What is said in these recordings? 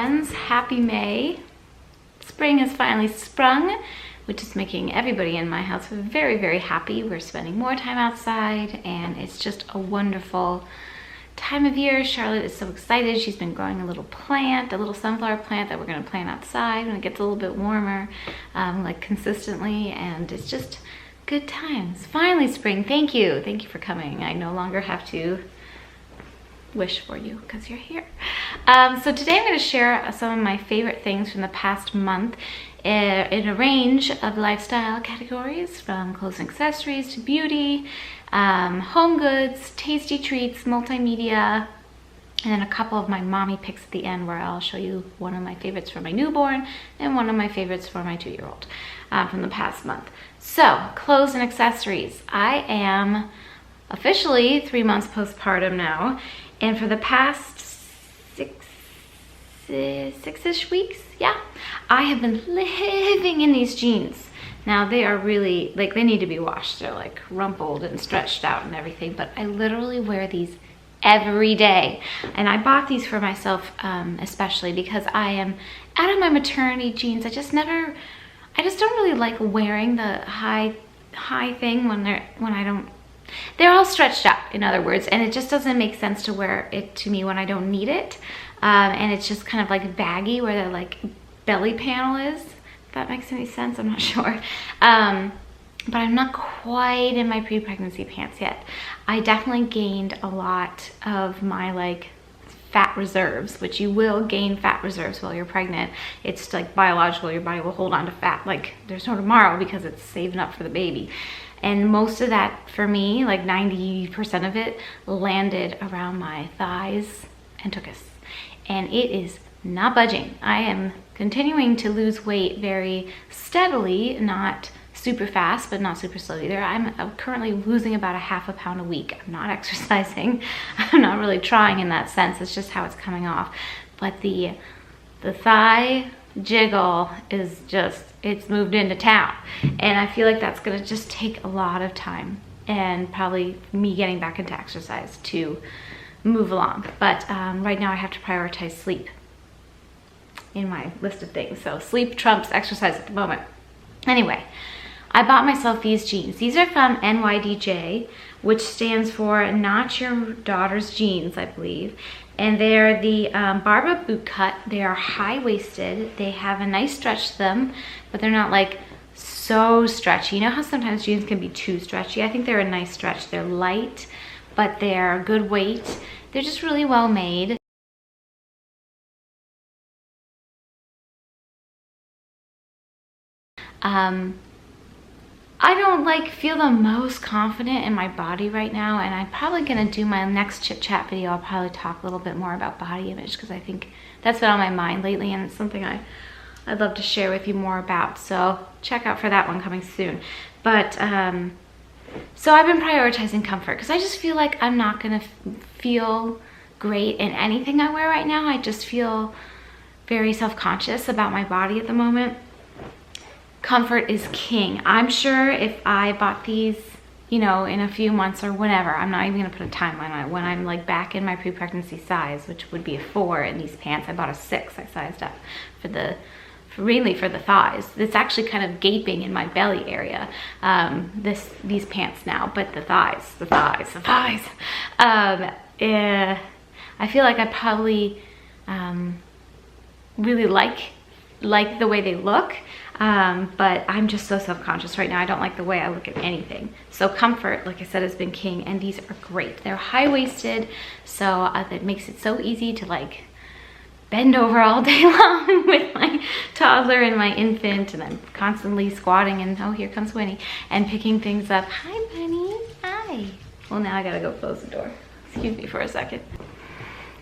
friends, happy May. Spring has finally sprung, which is making everybody in my house very, very happy. We're spending more time outside and it's just a wonderful time of year. Charlotte is so excited. She's been growing a little plant, a little sunflower plant that we're gonna plant outside when it gets a little bit warmer, like consistently, and it's just good times. Finally spring, thank you. Thank you for coming. I no longer have to wish for you because you're here. So today I'm going to share some of my favorite things from the past month in a range of lifestyle categories, from clothes and accessories to beauty, home goods, tasty treats, multimedia, and then a couple of my mommy picks at the end where I'll show you one of my favorites for my newborn and one of my favorites for my 2-year-old from the past month. So, clothes and accessories. I am officially 3 months postpartum now, and for the past six-ish weeks, yeah, I have been living in these jeans. Now they are really, like, they need to be washed. They're like rumpled and stretched out and everything, but I literally wear these every day. And I bought these for myself especially because I am out of my maternity jeans. I just don't really like wearing the high thing they're all stretched out, in other words, and it just doesn't make sense to wear it to me when I don't need it. And it's just kind of like baggy where the like belly panel is, if that makes any sense. I'm not sure. But I'm not quite in my pre-pregnancy pants yet. I definitely gained a lot of my like fat reserves, which you will gain fat reserves while you're pregnant. It's like biological, your body will hold on to fat like there's no tomorrow because it's saving up for the baby. And most of that for me, like 90% of it, landed around my thighs and tuchus. And it is not budging. I am continuing to lose weight very steadily, not super fast, but not super slow either. I'm currently losing about a half a pound a week. I'm not exercising. I'm not really trying in that sense. It's just how it's coming off. But the thigh jiggle is just, it's moved into town. And I feel like that's gonna just take a lot of time and probably me getting back into exercise to move along. But right now I have to prioritize sleep in my list of things. So sleep trumps exercise at the moment. Anyway, I bought myself these jeans. These are from NYDJ, which stands for Not Your Daughter's Jeans, I believe. And they're the Barba boot cut. They are high-waisted. They have a nice stretch to them, but they're not like so stretchy. You know how sometimes jeans can be too stretchy? I think they're a nice stretch. They're light, but they're good weight. They're just really well made. I don't feel the most confident in my body right now, and I'm probably gonna do my next chit chat video. I'll probably talk a little bit more about body image because I think that's been on my mind lately, and it's something I'd love to share with you more about. So check out for that one coming soon. But so I've been prioritizing comfort because I just feel like I'm not gonna feel great in anything I wear right now. I just feel very self-conscious about my body at the moment. Comfort is king. I'm sure if I bought these, you know, in a few months or whenever, I'm not even gonna put a timeline on it, when I'm like back in my pre-pregnancy size, which would be a 4 in these pants. I bought a 6, I sized up really for the thighs. It's actually kind of gaping in my belly area, these pants now, but the thighs. I feel like I probably really like the way they look, but I'm just so self-conscious right now. I don't like the way I look at anything. So comfort, like I said, has been king, and these are great. They're high-waisted, so that makes it so easy to like bend over all day long with my toddler and my infant, and I'm constantly squatting, and oh, here comes Winnie, and picking things up. Hi, Bunny. Hi. Well, now I gotta go close the door. Excuse me for a second.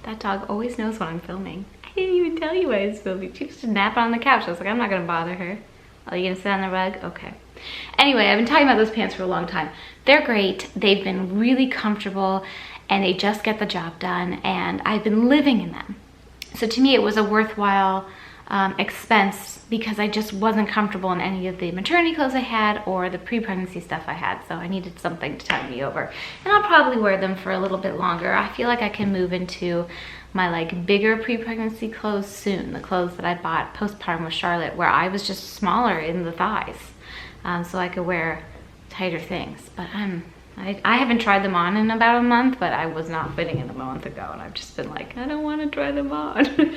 That dog always knows when I'm filming. I didn't even tell you I was filming. She used to nap on the couch. I was like, I'm not gonna bother her. Oh, you gonna sit on the rug? Okay. Anyway, I've been talking about those pants for a long time. They're great. They've been really comfortable, and they just get the job done, and I've been living in them. So to me, it was a worthwhile expense because I just wasn't comfortable in any of the maternity clothes I had or the pre-pregnancy stuff I had, so I needed something to tide me over. And I'll probably wear them for a little bit longer. I feel like I can move into my like bigger pre-pregnancy clothes soon, the clothes that I bought postpartum with Charlotte, where I was just smaller in the thighs, so I could wear tighter things. But I haven't tried them on in about a month, but I was not fitting in them a month ago, and I've just been like, I don't want to try them on.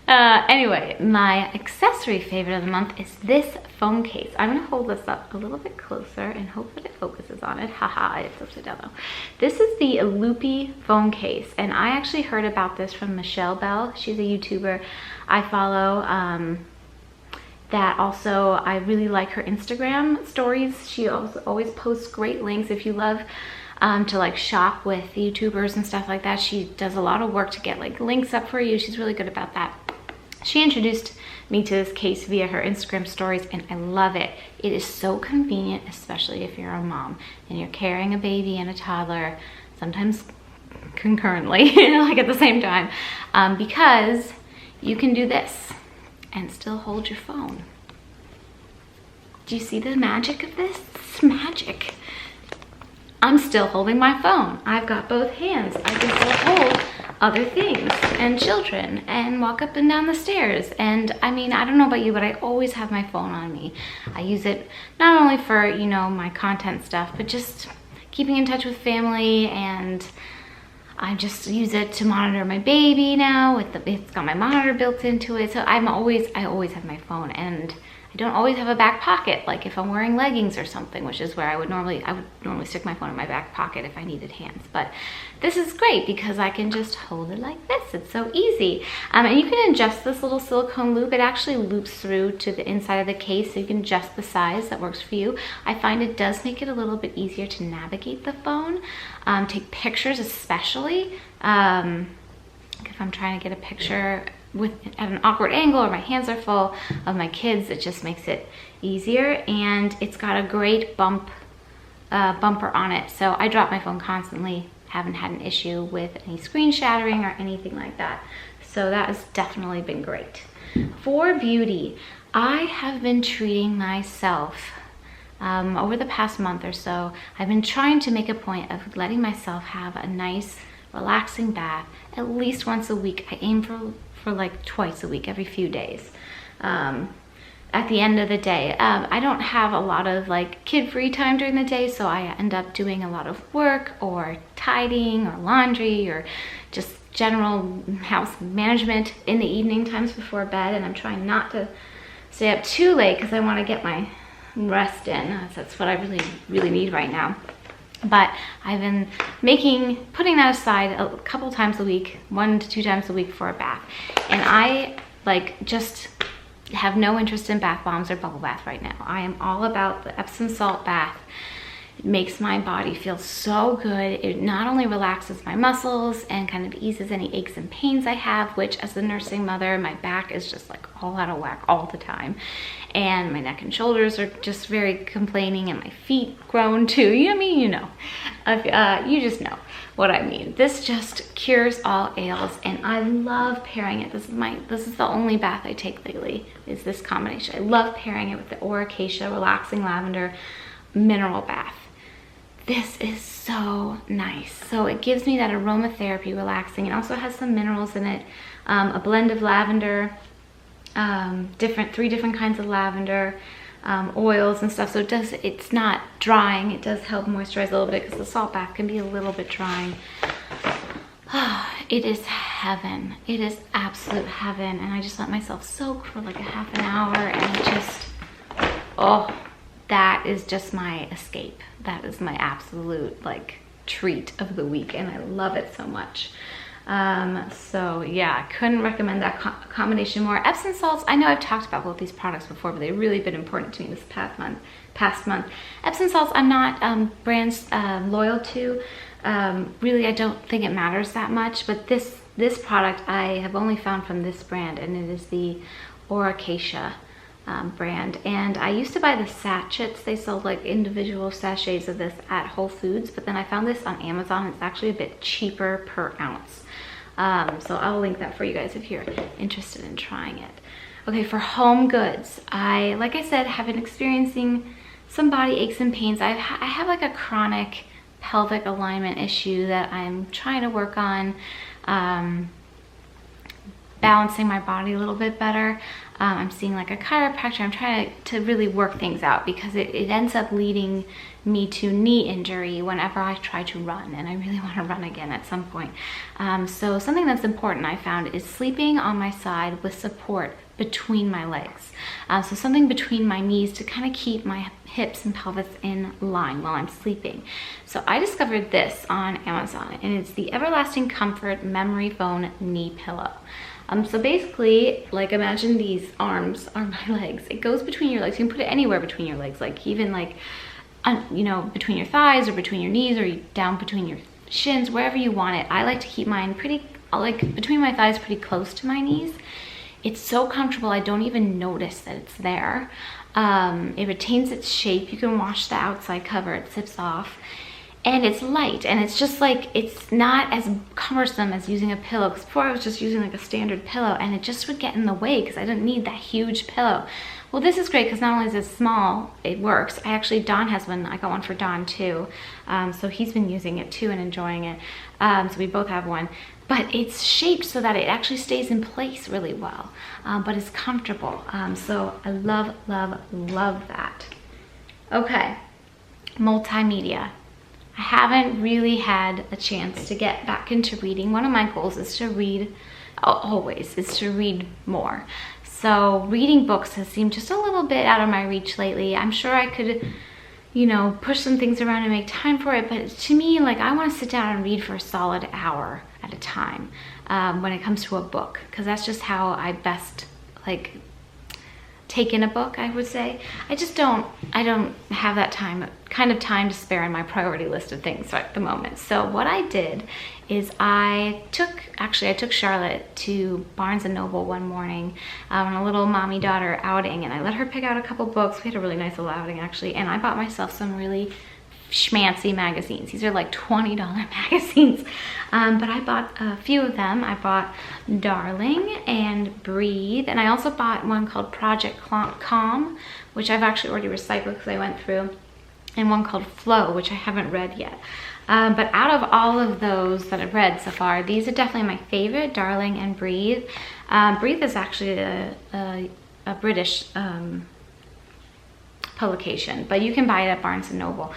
Anyway, my accessory favorite of the month is this phone case. I'm gonna hold this up a little bit closer and hope that it focuses on it. Haha, it's upside down though. This is the Loopy phone case, and I actually heard about this from Michelle Bell. She's a YouTuber I follow. That also, I really like her Instagram stories. She also always posts great links. If you love to like shop with YouTubers and stuff like that, she does a lot of work to get like links up for you. She's really good about that. She introduced me to this case via her Instagram stories, and I love it. It is so convenient, especially if you're a mom and you're carrying a baby and a toddler, sometimes concurrently, like at the same time, because you can do this and still hold your phone. Do you see the magic of this? It's magic. I'm still holding my phone. I've got both hands. I can still hold other things and children and walk up and down the stairs. And I mean, I don't know about you, but I always have my phone on me. I use it not only for, you know, my content stuff, but just keeping in touch with family, and I just use it to monitor my baby now. It's got my monitor built into it. So I always have my phone, and I don't always have a back pocket, like if I'm wearing leggings or something, which is where I would normally stick my phone in my back pocket if I needed hands. But this is great because I can just hold it like this. It's so easy. And you can adjust this little silicone loop. It actually loops through to the inside of the case, so you can adjust the size that works for you. I find it does make it a little bit easier to navigate the phone, take pictures especially. If I'm trying to get a picture at an awkward angle, or my hands are full of my kids, it just makes it easier. And it's got a great bumper on it, so I drop my phone constantly. Haven't had an issue with any screen shattering or anything like that, so that has definitely been great. For beauty, I have been treating myself over the past month or so. I've been trying to make a point of letting myself have a nice relaxing bath at least once a week. I aim for like twice a week, every few days. At the end of the day, I don't have a lot of like kid-free time during the day, so I end up doing a lot of work or tidying or laundry or just general house management in the evening times before bed. And I'm trying not to stay up too late because I want to get my rest in. That's what I really need right now. But I've been putting that aside a couple times a week, 1 to 2 times a week for a bath. And I like just have no interest in bath bombs or bubble bath right now. I am all about the Epsom salt bath. It makes my body feel so good. It not only relaxes my muscles and kind of eases any aches and pains I have, which as a nursing mother, my back is just like all out of whack all the time. And my neck and shoulders are just very complaining, and my feet groan too. You know, you just know what I mean. This just cures all ails, and I love pairing it. This is the only bath I take lately, is this combination. I love pairing it with the Acacia Relaxing Lavender Mineral Bath. This is so nice. So it gives me that aromatherapy relaxing. It also has some minerals in it, a blend of lavender, 3 different kinds of lavender, oils and stuff. So it's not drying. It does help moisturize a little bit because the salt bath can be a little bit drying. It is heaven. It is absolute heaven. And I just let myself soak for like a half an hour, and it just, oh, that is just my escape. That is my absolute like treat of the week, and I love it so much. So yeah, I couldn't recommend that combination more. Epsom salts, I know I've talked about both these products before, but they've really been important to me this past month. Epsom salts, I'm not brands loyal to. Really, I don't think it matters that much, but this product I have only found from this brand, and it is the Acacia brand. And I used to buy the sachets. They sold like individual sachets of this at Whole Foods, but then I found this on Amazon. It's actually a bit cheaper per ounce. So I'll link that for you guys if you're interested in trying it. Okay, for home goods, like I said, have been experiencing some body aches and pains. I have like a chronic pelvic alignment issue that I'm trying to work on. balancing my body a little bit better. I'm seeing like a chiropractor. I'm trying to really work things out because it ends up leading me to knee injury whenever I try to run, and I really want to run again at some point. So something that's important I found is sleeping on my side with support between my legs. So something between my knees to kind of keep my hips and pelvis in line while I'm sleeping. So I discovered this on Amazon, and it's the Everlasting Comfort Memory Foam Knee Pillow. So basically, like, imagine these arms are my legs. It goes between your legs. You can put it anywhere between your legs, like even like, you know, between your thighs or between your knees or down between your shins, wherever you want it. I like to keep mine pretty, like between my thighs, pretty close to my knees. It's so comfortable, I don't even notice that it's there. It retains its shape. You can wash the outside cover, it zips off. And it's light, and it's just like, it's not as cumbersome as using a pillow, because before I was just using like a standard pillow, and it just would get in the way because I didn't need that huge pillow. Well, this is great because not only is it small, it works. Don has one. I got one for Don too. So he's been using it too and enjoying it. So we both have one. But it's shaped so that it actually stays in place really well, but it's comfortable. So I love, love, love that. Okay, multimedia. I haven't really had a chance to get back into reading. One of my goals is to read, always, is to read more. So reading books has seemed just a little bit out of my reach lately. I'm sure I could, you know, push some things around and make time for it, but to me, like, I want to sit down and read for a solid hour at a time when it comes to a book, because that's just how I best, like, take in a book, I would say. I don't have that kind of time to spare in my priority list of things at the moment. So what I did is I took Charlotte to Barnes & Noble one morning on a little mommy-daughter outing, and I let her pick out a couple books. We had a really nice little outing, actually, and I bought myself some really schmancy magazines. These are like $20 magazines, but I bought a few of them. I bought Darling and Breathe, and I also bought one called Project Calm, which I've actually already recycled because I went through, and one called Flow, which I haven't read yet. But out of all of those that I've read so far, these are definitely my favorite, Darling and Breathe. Breathe is actually a British publication, but you can buy it at Barnes & Noble.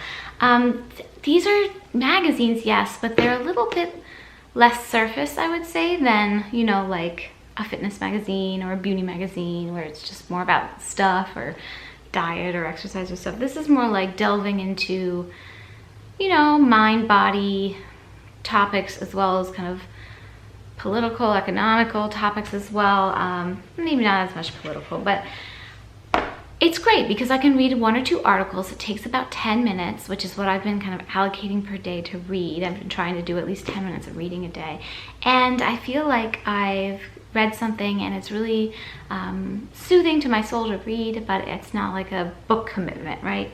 These are magazines, yes, but they're a little bit less surface, I would say, than, you know, like a fitness magazine or a beauty magazine where it's just more about stuff or diet or exercise or stuff. This is more like delving into, you know, mind, body topics, as well as kind of political, economical topics as well. Maybe not as much political, but it's great because I can read 1 or 2 articles. It takes about 10 minutes, which is what I've been kind of allocating per day to read. I've been trying to do at least 10 minutes of reading a day. And I feel like I've read something and it's really soothing to my soul to read, but it's not like a book commitment, right?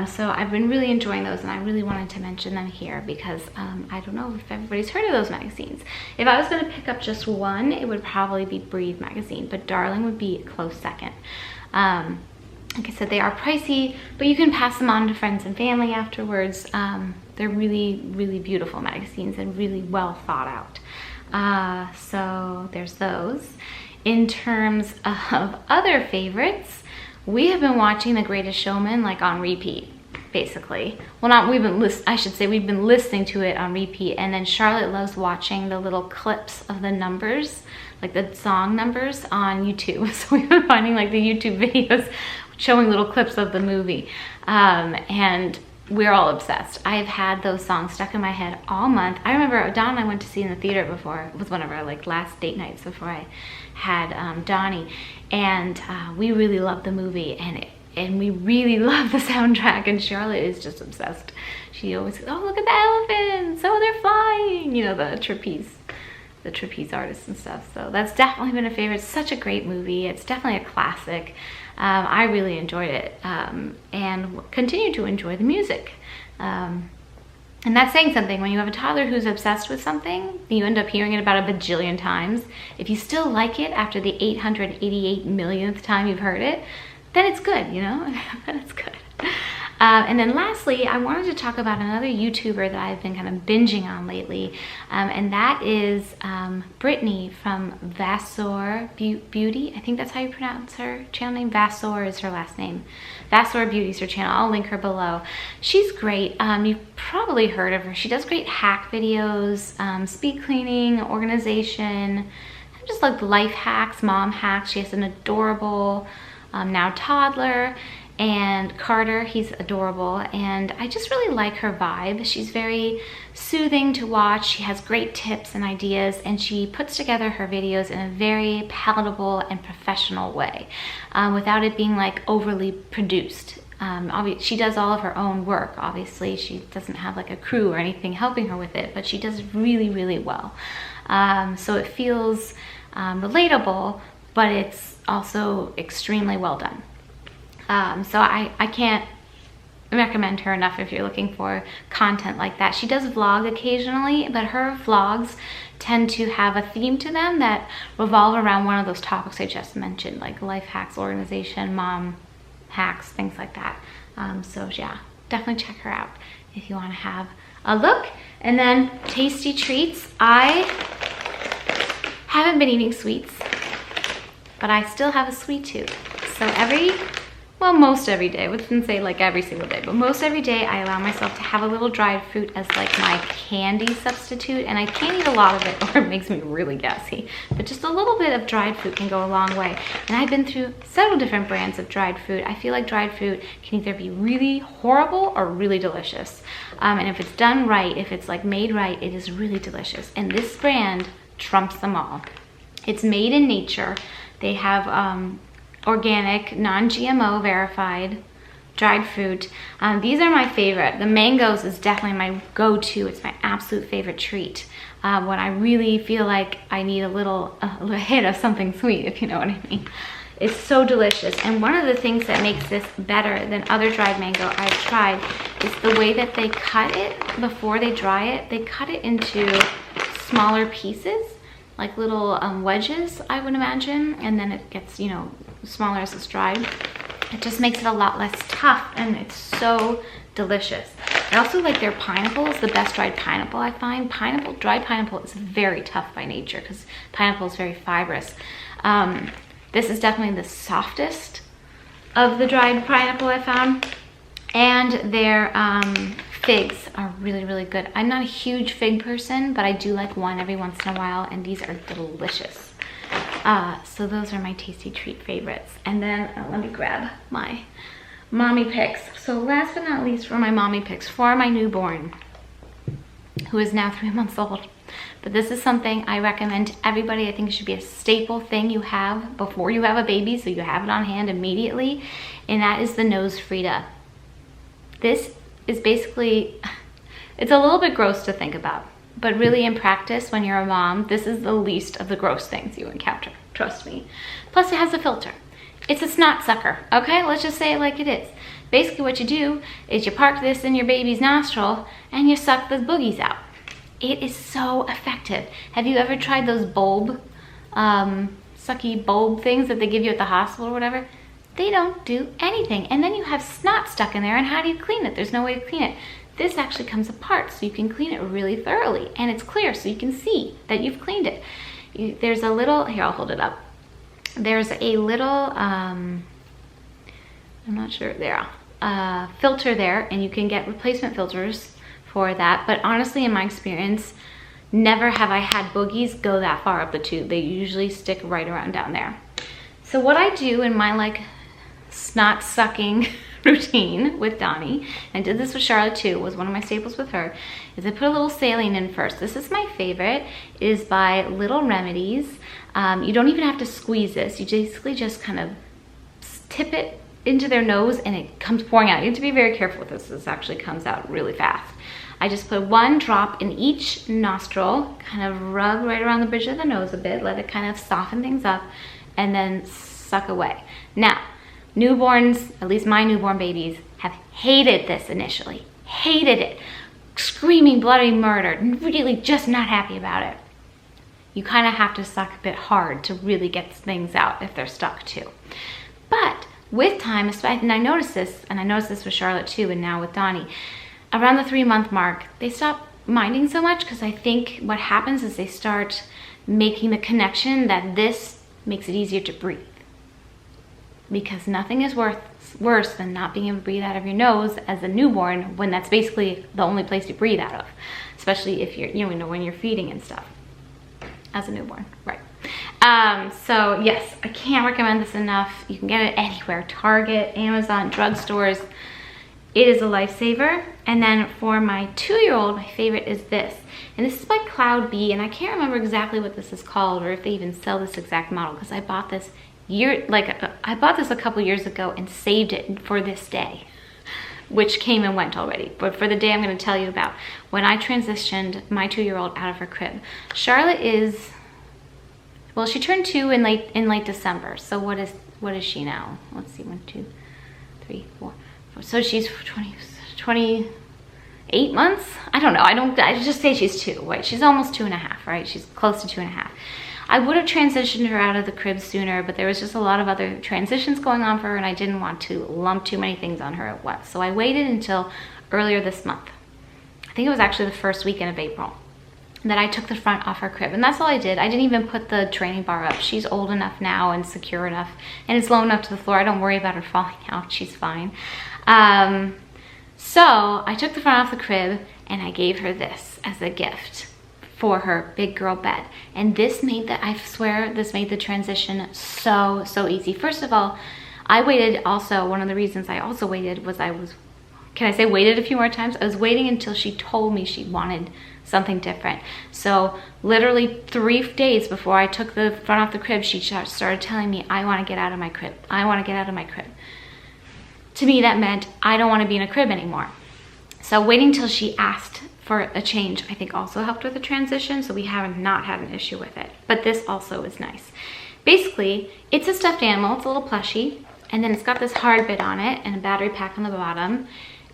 So I've been really enjoying those, and I really wanted to mention them here because I don't know if everybody's heard of those magazines. If I was going to pick up just one, it would probably be Breathe magazine, but Darling would be a close second. Like I said, they are pricey, but you can pass them on to friends and family afterwards. They're really, really beautiful magazines and really well thought out. So there's those. In terms of other favorites, we have been watching The Greatest Showman like on repeat, basically. Well, not we've been I should say we've been listening to it on repeat, and then Charlotte loves watching the little clips of the numbers, like the song numbers on YouTube. So we've been finding like the YouTube videos showing little clips of the movie, and we're all obsessed. I've had those songs stuck in my head all month. I remember Don and I went to see in the theater before. It was one of our like last date nights before I had Donnie, and we really loved the movie, and we really love the soundtrack, and Charlotte is just obsessed. She always says, oh, look at the elephants, oh, they're flying, you know, the trapeze artists and stuff. So that's definitely been a favorite. It's such a great movie. It's definitely a classic. I really enjoyed it, and continue to enjoy the music. And that's saying something. When you have a toddler who's obsessed with something, you end up hearing it about a bajillion times. If you still like it after the 888 millionth time you've heard it, then it's good, you know? Then it's good. And then lastly, I wanted to talk about another YouTuber that I've been kind of binging on lately, and that is Brittany from Vassor Beauty. I think that's how you pronounce her channel name. Vassor is her last name. Vassor Beauty is her channel. I'll link her below. She's great. You've probably heard of her. She does great hack videos, speed cleaning, organization, just like life hacks, mom hacks. She has an adorable now toddler, and Carter, he's adorable, and I just really like her vibe. She's very soothing to watch. She has great tips and ideas, and she puts together her videos in a very palatable and professional way, without it being like overly produced. She does all of her own work, obviously. She doesn't have like a crew or anything helping her with it, but she does really, really well. So it feels relatable, but it's also extremely well done. So I can't recommend her enough if you're looking for content like that. She does vlog occasionally, but her vlogs tend to have a theme to them that revolve around one of those topics I just mentioned, like life hacks, organization, mom hacks, things like that. So yeah, definitely check her out if you want to have a look. And then tasty treats. I haven't been eating sweets, but I still have a sweet tooth. So most every day, I wouldn't say like every single day, but most every day I allow myself to have a little dried fruit as like my candy substitute. And I can't eat a lot of it or it makes me really gassy, but just a little bit of dried fruit can go a long way. And I've been through several different brands of dried fruit. I feel like dried fruit can either be really horrible or really delicious. And if it's done right, if it's like made right, it is really delicious. And this brand trumps them all. It's made in nature. They have organic, non-GMO verified dried fruit. These are my favorite. The mangoes is definitely my go-to. It's my absolute favorite treat when I really feel like I need a little hit of something sweet, if you know what I mean. It's so delicious. And one of the things that makes this better than other dried mango I've tried is the way that they cut it before they dry it. They cut it into smaller pieces, like little wedges, I would imagine, and then it gets, you know, smaller as it's dried. It just makes it a lot less tough, and it's so delicious. I also like their pineapple. It's the best dried pineapple I find. Dried pineapple is very tough by nature because pineapple is very fibrous. This is definitely the softest of the dried pineapple I found. And their figs are really, really good. I'm not a huge fig person, but I do like one every once in a while, and these are delicious. So those are my tasty treat favorites. And then let me grab my mommy picks. So last but not least, for my mommy picks, for my newborn, who is now 3 months old. But this is something I recommend to everybody. I think it should be a staple thing you have before you have a baby, so you have it on hand immediately, and that is the nose Frida. This is basically, it's a little bit gross to think about, but really in practice, when you're a mom, this is the least of the gross things you encounter, trust me. Plus it has a filter. It's a snot sucker, okay? Let's just say it like it is. Basically what you do is you park this in your baby's nostril and you suck the boogies out. It is so effective. Have you ever tried those bulb, sucky bulb things that they give you at the hospital or whatever? They don't do anything. And then you have snot stuck in there, and how do you clean it? There's no way to clean it. This actually comes apart so you can clean it really thoroughly, and it's clear so you can see that you've cleaned it. There's a little, here, I'll hold it up. There's a little, I'm not sure, there, filter there, and you can get replacement filters for that. But honestly, in my experience, never have I had boogies go that far up the tube. They usually stick right around down there. So what I do in my like snot sucking routine with Donnie, and I did this with Charlotte too, was one of my staples with her, is I put a little saline in first. This is my favorite. It is by Little Remedies. You don't even have to squeeze this. You basically just kind of tip it into their nose and it comes pouring out. You have to be very careful with this. This actually comes out really fast. I just put 1 drop in each nostril, kind of rub right around the bridge of the nose a bit, let it kind of soften things up, and then suck away. Now, newborns, at least my newborn babies, have hated this initially. Hated it. Screaming bloody murder, really just not happy about it. You kind of have to suck a bit hard to really get things out if they're stuck too. But with time, and I noticed this with Charlotte too, and now with Donnie, around the 3-month mark, they stop minding so much, because I think what happens is they start making the connection that this makes it easier to breathe. Because nothing is worse than not being able to breathe out of your nose as a newborn, when that's basically the only place you breathe out of, especially if you're, when you're feeding and stuff as a newborn, right? So yes, I can't recommend this enough. You can get it anywhere, Target, Amazon, drugstores. It is a lifesaver. And then for my 2-year-old, my favorite is this. And this is by Cloud Bee, and I can't remember exactly what this is called or if they even sell this exact model, because I bought this I bought this a couple years ago and saved it for this day, which came and went already. But for the day I'm going to tell you about, when I transitioned my 2-year-old out of her crib. Charlotte is, well, she turned 2 in late December. So what is she now? Let's see, 1, 2, 3, 4. So she's 28 months? I don't know. I just say she's 2, right? She's almost 2.5, right? She's close to 2.5. I would have transitioned her out of the crib sooner, but there was just a lot of other transitions going on for her, and I didn't want to lump too many things on her at once. So I waited until earlier this month. I think it was actually the first weekend of April that I took the front off her crib, and that's all I did. I didn't even put the training bar up. She's old enough now and secure enough, and it's low enough to the floor. I don't worry about her falling out. She's fine. So I took the front off the crib, and I gave her this as a gift for her big girl bed. And this made I swear this made the transition so easy. First of all, I waited also, one of the reasons I also waited was waited a few more times? I was waiting until she told me she wanted something different. So literally 3 days before I took the front off the crib, she started telling me, I want to get out of my crib. I want to get out of my crib. To me, that meant I don't want to be in a crib anymore. So waiting till she asked for a change, I think also helped with the transition, so we have not had an issue with it. But this also is nice. Basically, it's a stuffed animal, it's a little plushie, and then it's got this hard bit on it and a battery pack on the bottom.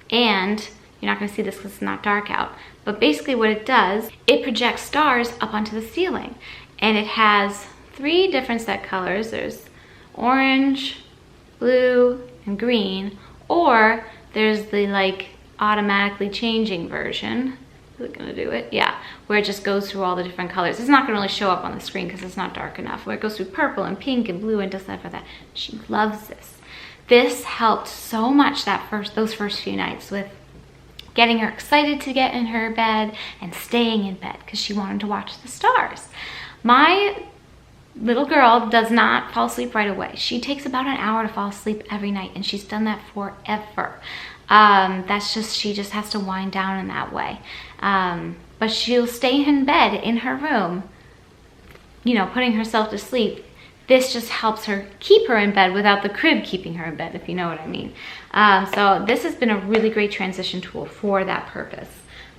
And you're not gonna see this because it's not dark out, but basically what it does, it projects stars up onto the ceiling. And it has 3 different set colors. There's orange, blue, and green, or there's the automatically changing version. Is it gonna do it? Yeah, where it just goes through all the different colors. It's not gonna really show up on the screen because it's not dark enough. Where it goes through purple and pink and blue and does that for that. She loves this. This helped so much those first few nights with getting her excited to get in her bed and staying in bed because she wanted to watch the stars. My little girl does not fall asleep right away. She takes about an hour to fall asleep every night, and she's done that forever. She just has to wind down in that way. But she'll stay in bed in her room, putting herself to sleep. This just helps her keep her in bed without the crib keeping her in bed, if you know what I mean. So this has been a really great transition tool for that purpose.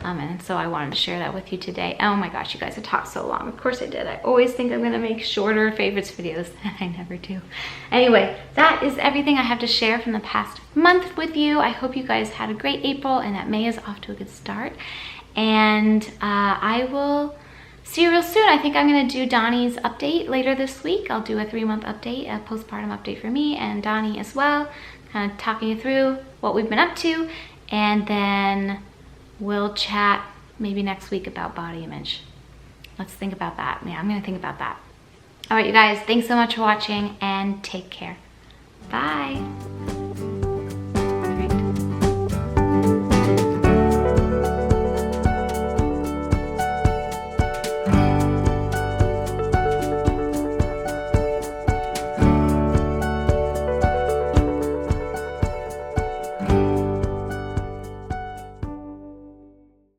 And so I wanted to share that with you today. Oh my gosh, you guys, I talked so long. Of course I did. I always think I'm gonna make shorter favorites videos, and I never do. Anyway, that is everything I have to share from the past month with you. I hope you guys had a great April and that May is off to a good start. And I will see you real soon. I think I'm gonna do Donnie's update later this week. I'll do a 3-month update, a postpartum update for me and Donnie as well, kind of talking you through what we've been up to, and then we'll chat maybe next week about body image. Let's think about that. Yeah, I'm gonna think about that. All right, you guys, thanks so much for watching and take care. Bye.